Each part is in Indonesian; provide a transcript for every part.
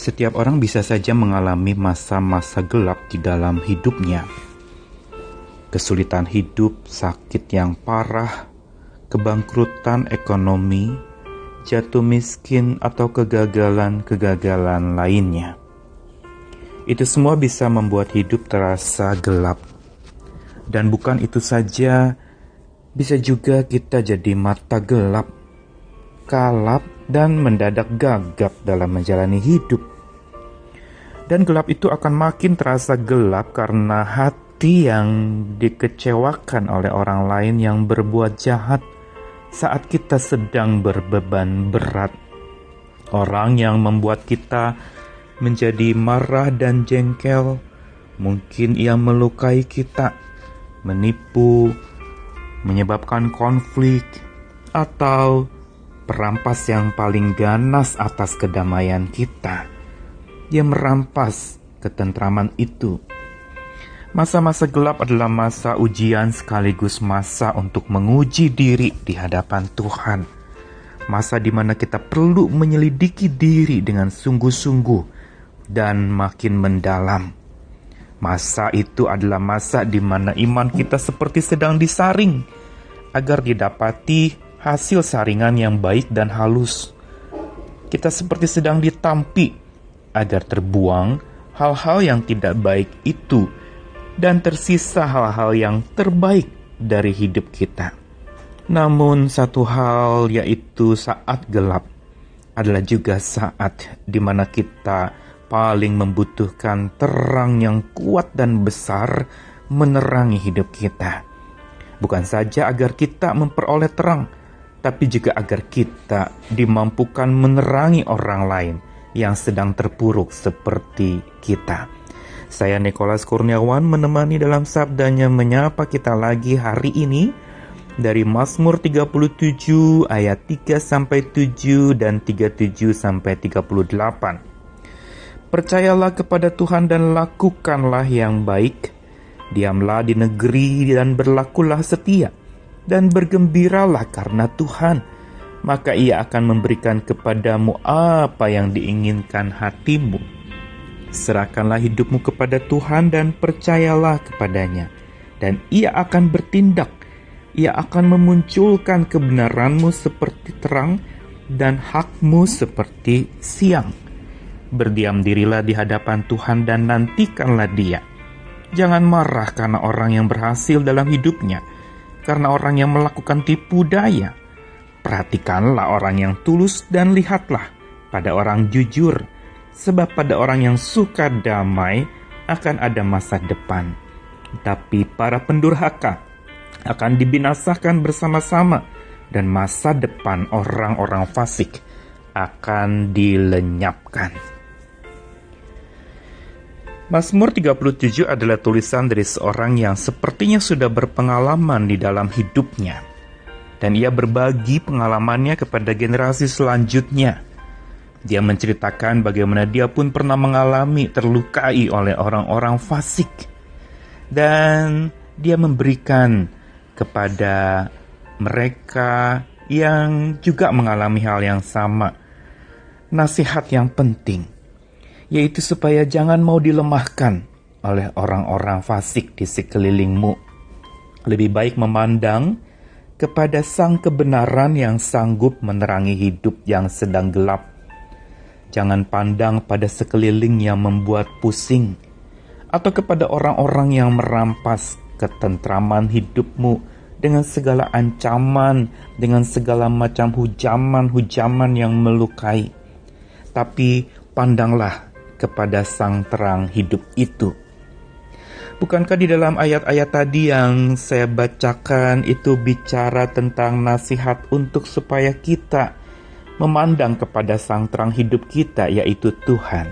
Setiap orang bisa saja mengalami masa-masa gelap di dalam hidupnya. Kesulitan hidup, sakit yang parah, kebangkrutan ekonomi, jatuh miskin, atau kegagalan-kegagalan lainnya. Itu semua bisa membuat hidup terasa gelap. Dan bukan itu saja, bisa juga kita jadi mata gelap, kalap, dan mendadak gagap dalam menjalani hidup. Dan gelap itu akan makin terasa gelap karena hati yang dikecewakan oleh orang lain yang berbuat jahat saat kita sedang berbeban berat. Orang yang membuat kita menjadi marah dan jengkel, mungkin ia melukai kita, menipu, menyebabkan konflik, atau perampas yang paling ganas atas kedamaian kita. Dia merampas ketentraman itu. Masa-masa gelap adalah masa ujian sekaligus masa untuk menguji diri di hadapan Tuhan. Masa di mana kita perlu menyelidiki diri dengan sungguh-sungguh dan makin mendalam. Masa itu adalah masa di mana iman kita seperti sedang disaring agar didapati hasil saringan yang baik dan halus. Kita seperti sedang ditampi agar terbuang hal-hal yang tidak baik itu dan tersisa hal-hal yang terbaik dari hidup kita. Namun satu hal, yaitu saat gelap adalah juga saat di mana kita paling membutuhkan terang yang kuat dan besar menerangi hidup kita. Bukan saja agar kita memperoleh terang, tapi juga agar kita dimampukan menerangi orang lain yang sedang terpuruk seperti kita. Saya Nikolas Kurniawan menemani dalam sabdanya menyapa kita lagi hari ini dari Mazmur 37 ayat 3-7 dan 37-38. Percayalah kepada Tuhan dan lakukanlah yang baik. Diamlah di negeri dan berlakulah setia. Dan bergembiralah karena Tuhan, maka Ia akan memberikan kepadamu apa yang diinginkan hatimu. Serahkanlah hidupmu kepada Tuhan dan percayalah kepadanya, dan Ia akan bertindak. Ia akan memunculkan kebenaranmu seperti terang dan hakmu seperti siang. Berdiam dirilah di hadapan Tuhan dan nantikanlah Dia. Jangan marah karena orang yang berhasil dalam hidupnya, karena orang yang melakukan tipu daya. Perhatikanlah orang yang tulus dan lihatlah pada orang jujur, sebab pada orang yang suka damai akan ada masa depan. Tapi para pendurhaka akan dibinasakan bersama-sama, dan masa depan orang-orang fasik akan dilenyapkan. Mazmur 37 adalah tulisan dari seorang yang sepertinya sudah berpengalaman di dalam hidupnya. Dan ia berbagi pengalamannya kepada generasi selanjutnya. Dia menceritakan bagaimana dia pun pernah mengalami terlukai oleh orang-orang fasik. Dan dia memberikan kepada mereka yang juga mengalami hal yang sama nasihat yang penting, yaitu supaya jangan mau dilemahkan oleh orang-orang fasik di sekelilingmu. Lebih baik memandang kepada Sang Kebenaran yang sanggup menerangi hidup yang sedang gelap. Jangan pandang pada sekeliling yang membuat pusing, atau kepada orang-orang yang merampas ketentraman hidupmu dengan segala ancaman, dengan segala macam hujaman-hujaman yang melukai. Tapi pandanglah kepada sang terang hidup itu. Bukankah di dalam ayat-ayat tadi yang saya bacakan itu bicara tentang nasihat untuk supaya kita memandang kepada sang terang hidup kita, yaitu Tuhan.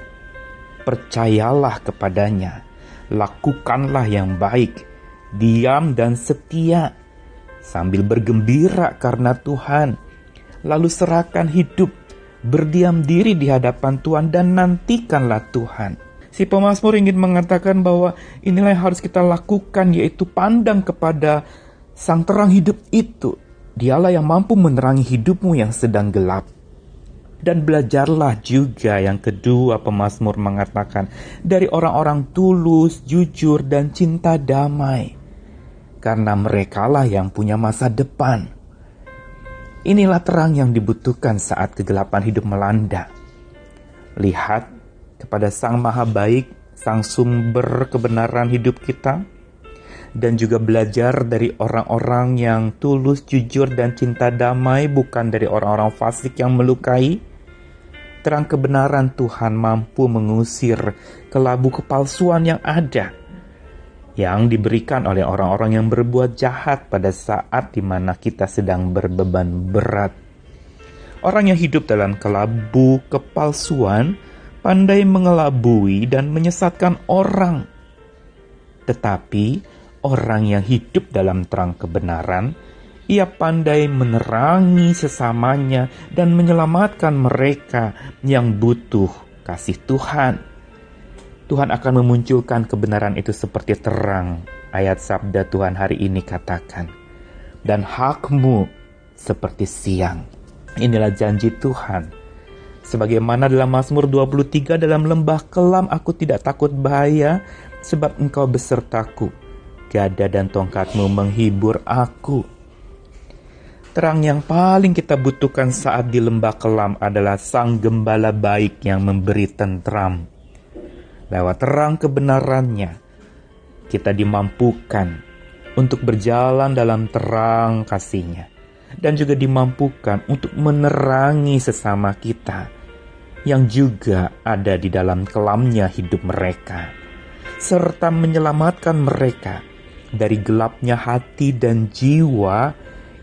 Percayalah kepadanya, lakukanlah yang baik, diam dan setia, sambil bergembira karena Tuhan, lalu serahkan hidup, berdiam diri di hadapan Tuhan dan nantikanlah Tuhan. Si pemazmur ingin mengatakan bahwa inilah yang harus kita lakukan, yaitu pandang kepada sang terang hidup itu. Dialah yang mampu menerangi hidupmu yang sedang gelap. Dan belajarlah juga, yang kedua pemazmur mengatakan, dari orang-orang tulus, jujur, dan cinta damai. Karena merekalah yang punya masa depan. Inilah terang yang dibutuhkan saat kegelapan hidup melanda. Lihat kepada Sang Maha Baik, Sang Sumber kebenaran hidup kita, dan juga belajar dari orang-orang yang tulus, jujur, dan cinta damai, bukan dari orang-orang fasik yang melukai. Terang kebenaran Tuhan mampu mengusir kelabu kepalsuan yang ada, yang diberikan oleh orang-orang yang berbuat jahat pada saat di mana kita sedang berbeban berat. Orang yang hidup dalam kelabu kepalsuan pandai mengelabui dan menyesatkan orang. Tetapi orang yang hidup dalam terang kebenaran, ia pandai menerangi sesamanya dan menyelamatkan mereka yang butuh kasih Tuhan. Tuhan akan memunculkan kebenaran itu seperti terang. Ayat sabda Tuhan hari ini katakan, dan hakmu seperti siang. Inilah janji Tuhan. Sebagaimana dalam Mazmur 23, dalam lembah kelam aku tidak takut bahaya, sebab Engkau besertaku. Gada dan tongkatmu menghibur aku. Terang yang paling kita butuhkan saat di lembah kelam adalah Sang Gembala baik yang memberi tentram. Lewat terang kebenarannya, kita dimampukan untuk berjalan dalam terang kasih-Nya, dan juga dimampukan untuk menerangi sesama kita yang juga ada di dalam kelamnya hidup mereka, serta menyelamatkan mereka dari gelapnya hati dan jiwa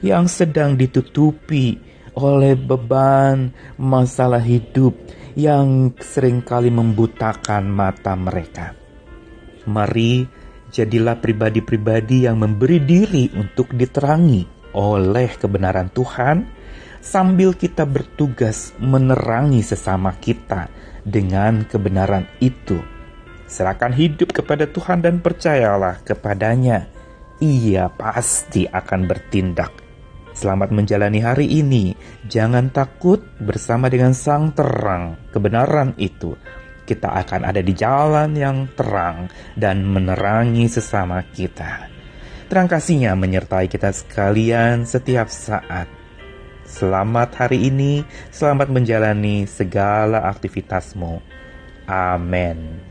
yang sedang ditutupi oleh beban masalah hidup yang seringkali membutakan mata mereka. Mari jadilah pribadi-pribadi yang memberi diri untuk diterangi oleh kebenaran Tuhan, sambil kita bertugas menerangi sesama kita dengan kebenaran itu. Serahkan hidup kepada Tuhan dan percayalah kepadanya. Ia pasti akan bertindak. Selamat menjalani hari ini. Jangan takut, bersama dengan Sang Terang kebenaran itu, kita akan ada di jalan yang terang dan menerangi sesama kita. Terang kasih-Nya menyertai kita sekalian setiap saat. Selamat hari ini, selamat menjalani segala aktivitasmu. Amin.